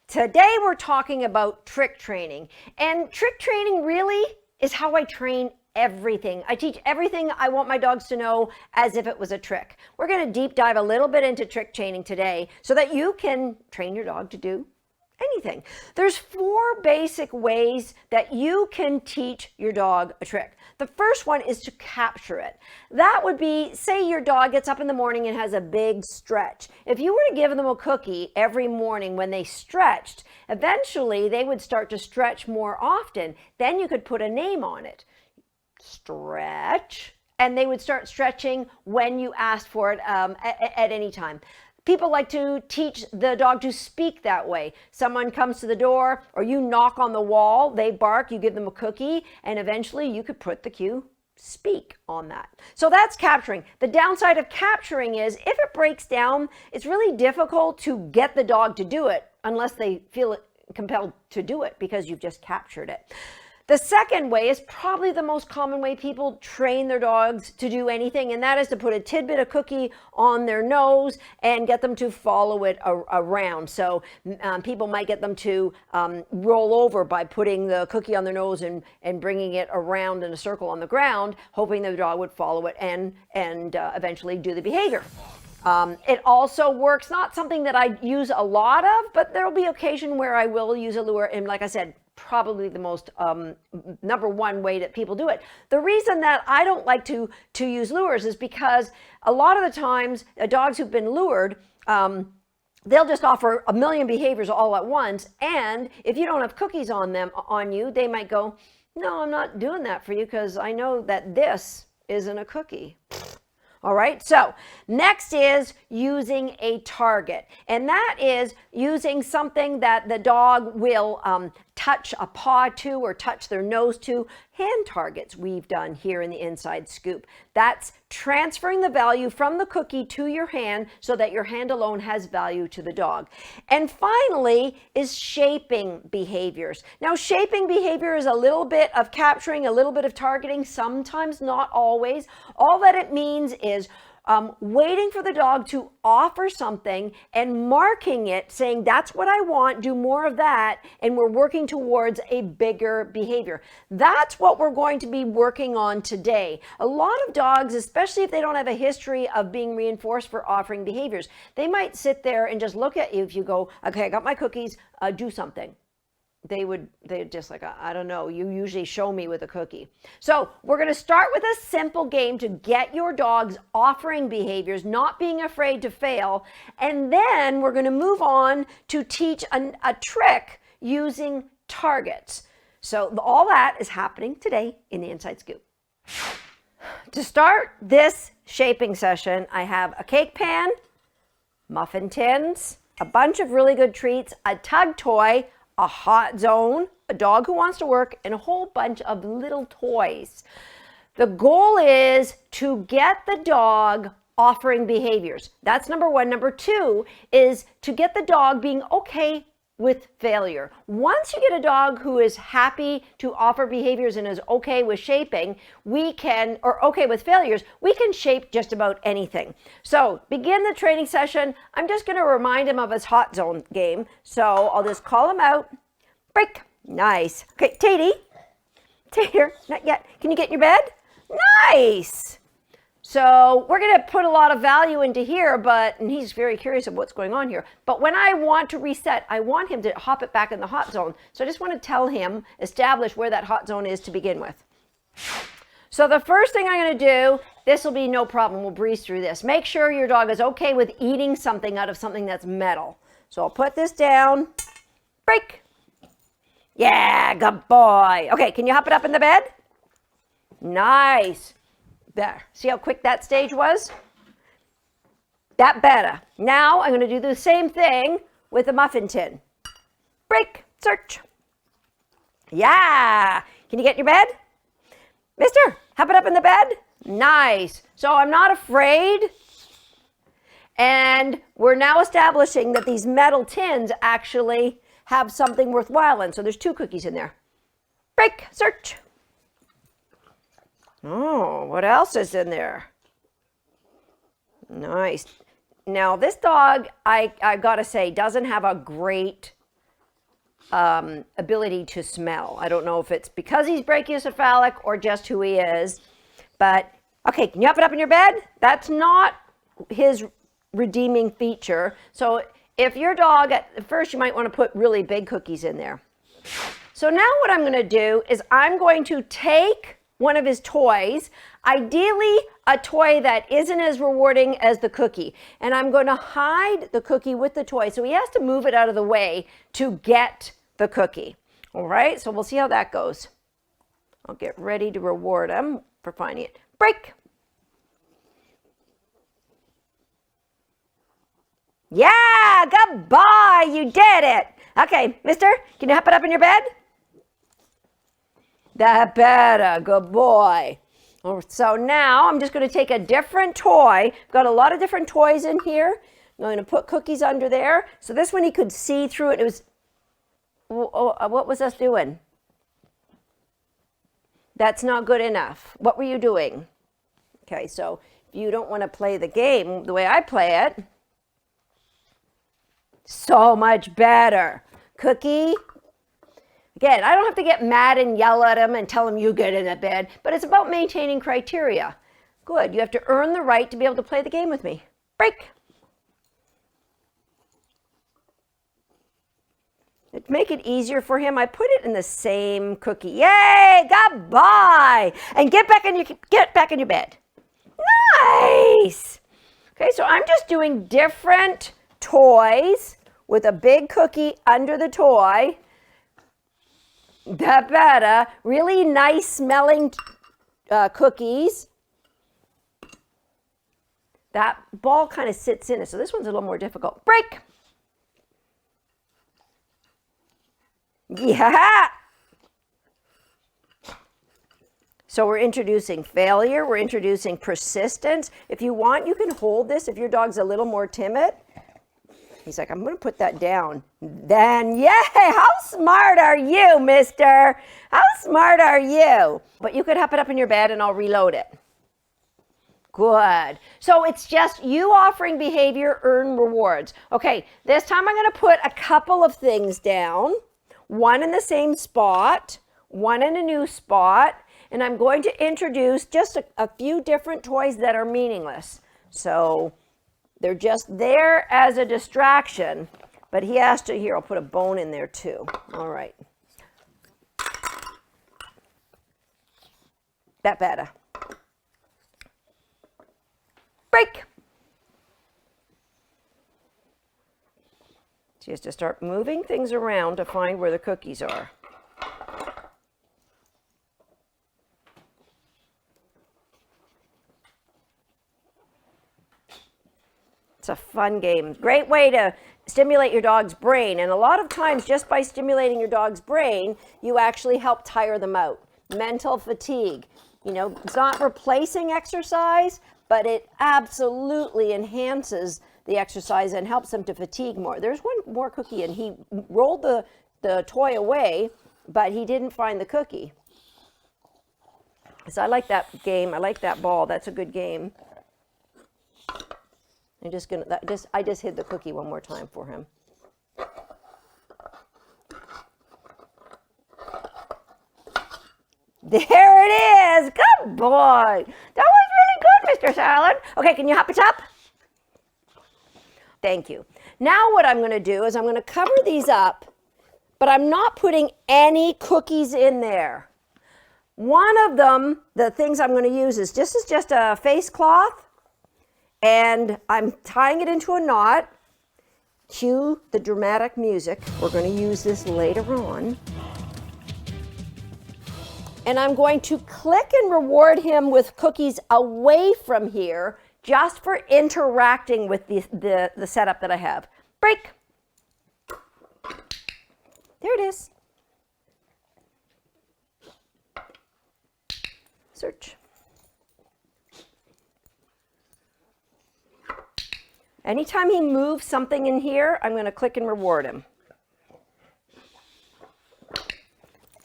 Today we're talking about trick training, and trick training really is how I train everything. I teach everything I want my dogs to know as if it was a trick. We're going to deep dive a little bit into trick training today so that you can train your dog to do anything. There's 4 basic ways that you can teach your dog a trick. The first one is to capture it. That would be, say your dog gets up in the morning and has a big stretch. If you were to give them a cookie every morning when they stretched, eventually they would start to stretch more often. Then you could put a name on it. Stretch. And they would start stretching when you asked for it at any time. People like to teach the dog to speak that way. Someone comes to the door or you knock on the wall, they bark, you give them a cookie, and eventually you could put the cue speak on that. So that's capturing. The downside of capturing is if it breaks down, it's really difficult to get the dog to do it unless they feel compelled to do it because you've just captured it. The second way is probably the most common way people train their dogs to do anything, and that is to put a tidbit of cookie on their nose and get them to follow it around. So people might get them to roll over by putting the cookie on their nose and bringing it around in a circle on the ground, hoping the dog would follow it and eventually do the behavior. It also works, not something that I use a lot of, but there'll be occasion where I will use a lure, and like I said, probably the most number one way that people do it. The reason that I don't like to use lures is because a lot of the times dogs who've been lured, they'll just offer a million behaviors all at once, and if you don't have cookies on you, they might go, no, I'm not doing that for you because I know that this isn't a cookie. All right, so next is using a target, and that is using something that the dog will touch a paw to or touch their nose to. Hand targets we've done here in the Inside Scoop. That's transferring the value from the cookie to your hand so that your hand alone has value to the dog. And finally is shaping behaviors. Now, shaping behavior is a little bit of capturing, a little bit of targeting, sometimes not always. All that it means is waiting for the dog to offer something and marking it, saying that's what I want, do more of that, and we're working towards a bigger behavior. That's what we're going to be working on today. A lot of dogs, especially if they don't have a history of being reinforced for offering behaviors, they might sit there and just look at you if you go, okay, I got my cookies, do something. They'd just like, I don't know, you usually show me with a cookie. So we're going to start with a simple game to get your dogs offering behaviors, not being afraid to fail. And then we're going to move on to teach a trick using targets. So all that is happening today in the Inside Scoop. To start this shaping session, I have a cake pan, muffin tins, a bunch of really good treats, a tug toy, a hot zone, a dog who wants to work, and a whole bunch of little toys. The goal is to get the dog offering behaviors. That's number 1. Number 2 is to get the dog being okay with failure. Once you get a dog who is happy to offer behaviors and is okay with shaping, or okay with failures, we can shape just about anything. So begin the training session. I'm just going to remind him of his hot zone game. So I'll just call him out. Break. Nice. Okay, Tatey. Here, not yet. Can you get in your bed? Nice. So we're going to put a lot of value into here, and he's very curious of what's going on here. But when I want to reset, I want him to hop it back in the hot zone. So I just want to tell him, establish where that hot zone is to begin with. So the first thing I'm going to do, this will be no problem. We'll breeze through this. Make sure your dog is okay with eating something out of something that's metal. So I'll put this down. Break. Yeah, good boy. Okay, can you hop it up in the bed? Nice. There. See how quick that stage was? That better. Now I'm going to do the same thing with the muffin tin. Break. Search. Yeah. Can you get in your bed? Mister, hop it up in the bed. Nice. So I'm not afraid. And we're now establishing that these metal tins actually have something worthwhile in. So there's 2 cookies in there. Break. Search. Oh, what else is in there? Nice. Now, this dog, I gotta say, doesn't have a great ability to smell. I don't know if it's because he's brachiocephalic or just who he is, but okay, can you up it up in your bed? That's not his redeeming feature. So if your dog, at first you might want to put really big cookies in there. So now what I'm going to do is I'm going to take one of his toys, ideally a toy that isn't as rewarding as the cookie, and I'm going to hide the cookie with the toy, so he has to move it out of the way to get the cookie. All right, so we'll see how that goes. I'll get ready to reward him for finding it. Break. Yeah, goodbye, you did it. Okay, mister, can you hop it up in your bed? That better, good boy. So now I'm just going to take a different toy. Got a lot of different toys in here. I'm going to put cookies under there. So this one he could see through it. It was, what was us doing? That's not good enough. What were you doing? Okay, so if you don't want to play the game the way I play it, so much better. Cookie. Again, I don't have to get mad and yell at him and tell him you get in the bed, but it's about maintaining criteria. Good, you have to earn the right to be able to play the game with me. Break. To make it easier for him, I put it in the same cookie. Yay, goodbye. And get back in your bed. Nice. Okay, so I'm just doing different toys with a big cookie under the toy. That better. Really nice smelling cookies. That ball kind of sits in it, so this one's a little more difficult. Break. Yeah. So we're introducing failure. We're introducing persistence. If you want, you can hold this if your dog's a little more timid. He's like, I'm going to put that down. Then, yay, how smart are you, mister? How smart are you? But you could hop it up in your bed and I'll reload it. Good. So it's just you offering behavior, earn rewards. Okay, this time I'm going to put a couple of things down. One in the same spot, one in a new spot, and I'm going to introduce just a few different toys that are meaningless. So they're just there as a distraction, but he has to, here, I'll put a bone in there too. All right. That better. Break. So he has to start moving things around to find where the cookies are. It's a fun game. Great way to stimulate your dog's brain. And a lot of times, just by stimulating your dog's brain, you actually help tire them out. Mental fatigue. You know, it's not replacing exercise, but it absolutely enhances the exercise and helps them to fatigue more. There's one more cookie, and he rolled the toy away, but he didn't find the cookie. So I like that game. I like that ball. That's a good game. I just hid the cookie one more time for him. There it is. Good boy. That was really good, Mr. Salad. Okay, can you hop it up? Thank you. Now what I'm going to do is I'm going to cover these up, but I'm not putting any cookies in there. One of them, the things I'm going to use is just a face cloth. And I'm tying it into a knot. Cue the dramatic music. We're going to use this later on. And I'm going to click and reward him with cookies away from here just for interacting with the setup that I have. Break. There it is. Search. Anytime he moves something in here, I'm going to click and reward him.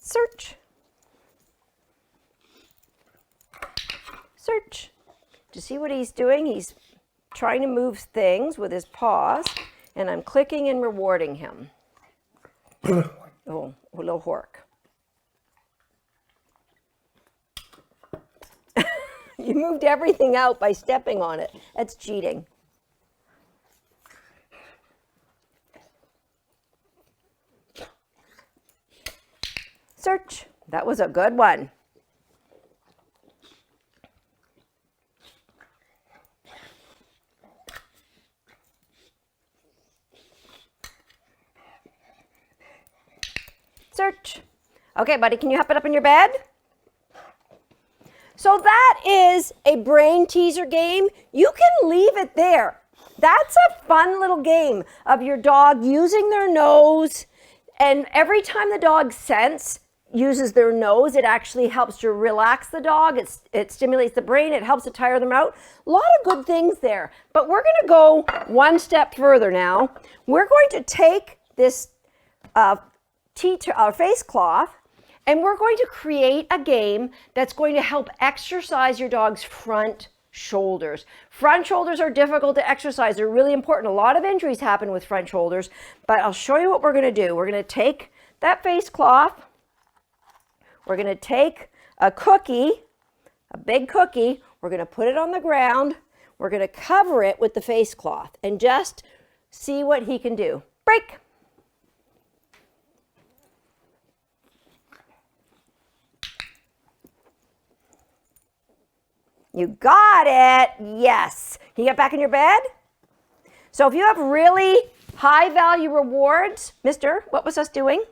Search. Search. Do you see what he's doing? He's trying to move things with his paws, and I'm clicking and rewarding him. Oh, a little hork. You moved everything out by stepping on it. That's cheating. Search. That was a good one. Search. Okay, buddy, can you hop it up in your bed? So that is a brain teaser game. You can leave it there. That's a fun little game of your dog using their nose. And every time the dog uses their nose, it actually helps to relax the dog. It stimulates the brain. It helps to tire them out. A lot of good things there. But we're going to go one step further now. We're going to take this face cloth, and we're going to create a game that's going to help exercise your dog's front shoulders. Front shoulders are difficult to exercise. They're really important. A lot of injuries happen with front shoulders, but I'll show you what we're going to do. We're going to take that face cloth. We're going to take a cookie, a big cookie. We're going to put it on the ground. We're going to cover it with the face cloth and just see what he can do. Break. You got it. Yes. Can you get back in your bed? So if you have really high value rewards, Mister, what was us doing?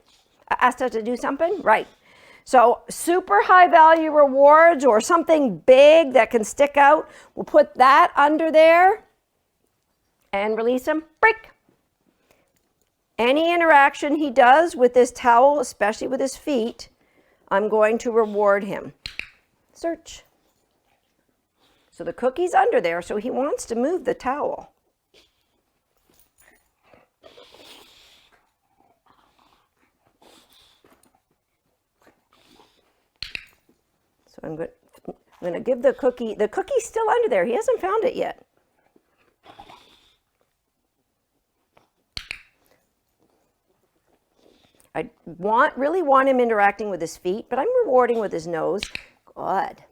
Asked us to do something? Right. So super high value rewards or something big that can stick out, we'll put that under there and release him. Break. Any interaction he does with this towel, especially with his feet, I'm going to reward him. Search. So the cookie's under there, so he wants to move the towel. So I'm going to give the cookie's still under there. He hasn't found it yet. I really want him interacting with his feet, but I'm rewarding with his nose. Good.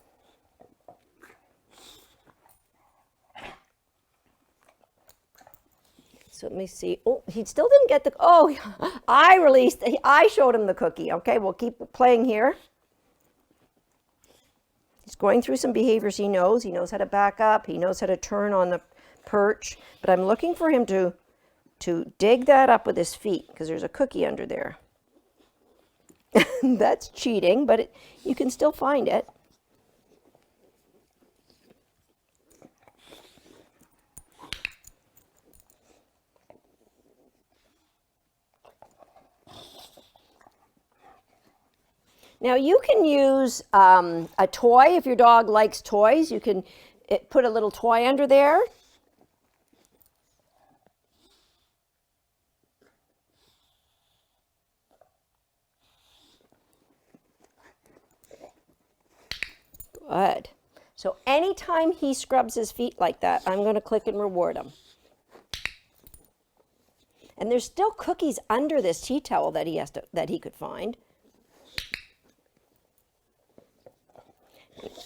So let me see. Oh, he still didn't get the, oh, I showed him the cookie. Okay, we'll keep playing here. He's going through some behaviors he knows. He knows how to back up. He knows how to turn on the perch. But I'm looking for him to dig that up with his feet because there's a cookie under there. That's cheating, but you can still find it. Now you can use a toy if your dog likes toys. You can put a little toy under there. Good. So anytime he scrubs his feet like that, I'm going to click and reward him. And there's still cookies under this tea towel that he could find.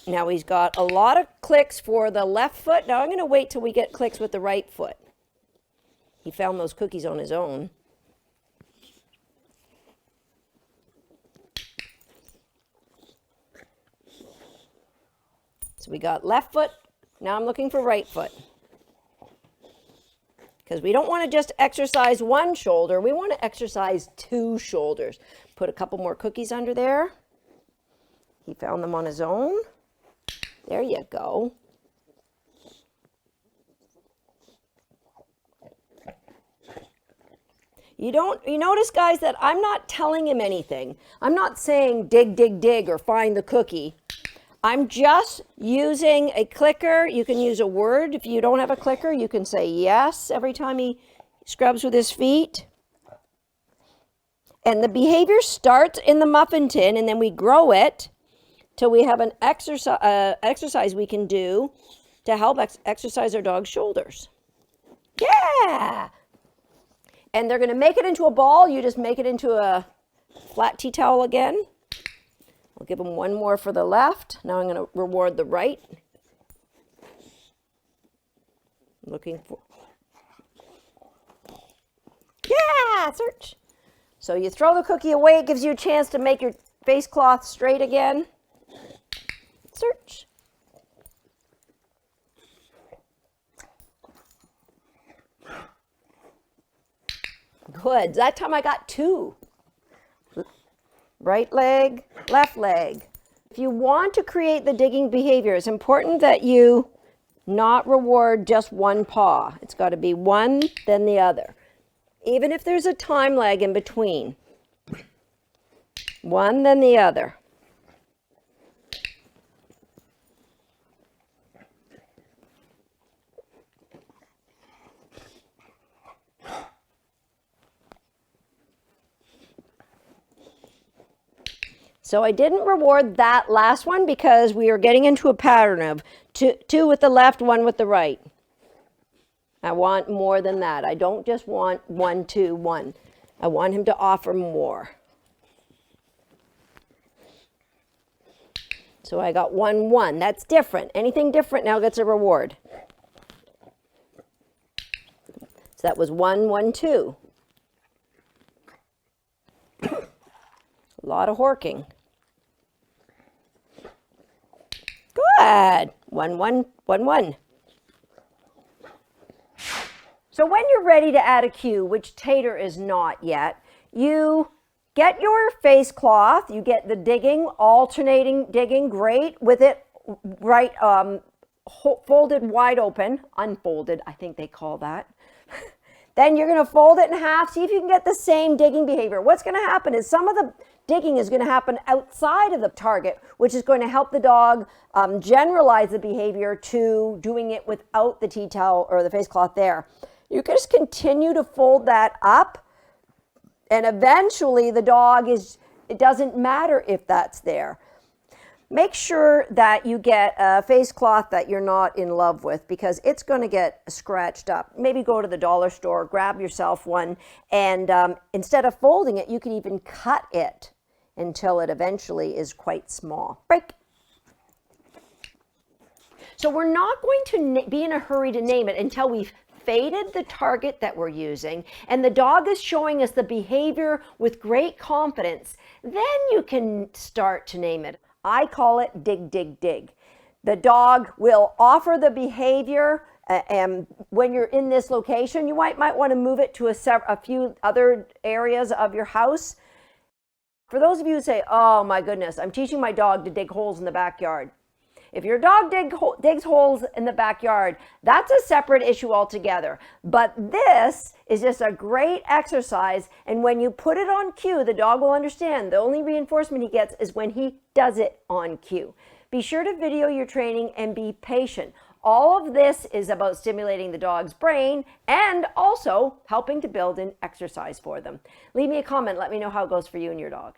Now he's got a lot of clicks for the left foot. Now I'm going to wait till we get clicks with the right foot. He found those cookies on his own. So we got left foot. Now I'm looking for right foot. Because we don't want to just exercise one shoulder. We want to exercise two shoulders. Put a couple more cookies under there. He found them on his own. There you go. You notice, guys, that I'm not telling him anything. I'm not saying dig, dig, dig or find the cookie. I'm just using a clicker. You can use a word. If you don't have a clicker, you can say yes every time he scrubs with his feet. And the behavior starts in the muffin tin, and then we grow it till we have an exercise we can do to help exercise our dog's shoulders. Yeah! And they're going to make it into a ball. You just make it into a flat tea towel again. I'll give him one more for the left. Now I'm going to reward the right. Looking for, yeah, search. So you throw the cookie away, it gives you a chance to make your face cloth straight again. Search. Good. That time I got 2. Right leg, left leg. If you want to create the digging behavior, it's important that you not reward just one paw. It's got to be one, then the other. Even if there's a time lag in between. One, then the other. So I didn't reward that last one because we are getting into a pattern of two with the left, one with the right. I want more than that. I don't just want 1, 2, 1. I want him to offer more. So I got 1, 1. That's different. Anything different now gets a reward. So that was 1, 1, 2. A lot of horking. Good. 1, 1, 1, 1. So when you're ready to add a cue, which Tater is not yet, you get your face cloth, you get the digging, alternating digging, great, with it right folded wide open, unfolded, I think they call that. Then you're going to fold it in half, see if you can get the same digging behavior. What's going to happen is some of the digging is going to happen outside of the target, which is going to help the dog generalize the behavior to doing it without the tea towel or the face cloth there. You can just continue to fold that up, and eventually the dog it doesn't matter if that's there. Make sure that you get a face cloth that you're not in love with because it's going to get scratched up. Maybe go to the dollar store, grab yourself one, and instead of folding it, you can even cut it until it eventually is quite small. Break. So we're not going to be in a hurry to name it until we've faded the target that we're using and the dog is showing us the behavior with great confidence. Then you can start to name it. I call it dig, dig, dig. The dog will offer the behavior, and when you're in this location, you might want to move it to a few other areas of your house. For those of you who say, oh my goodness, I'm teaching my dog to dig holes in the backyard. If your dog digs holes in the backyard, that's a separate issue altogether. But this is just a great exercise, and when you put it on cue, the dog will understand. The only reinforcement he gets is when he does it on cue. Be sure to video your training and be patient. All of this is about stimulating the dog's brain and also helping to build an exercise for them. Leave me a comment. Let me know how it goes for you and your dog.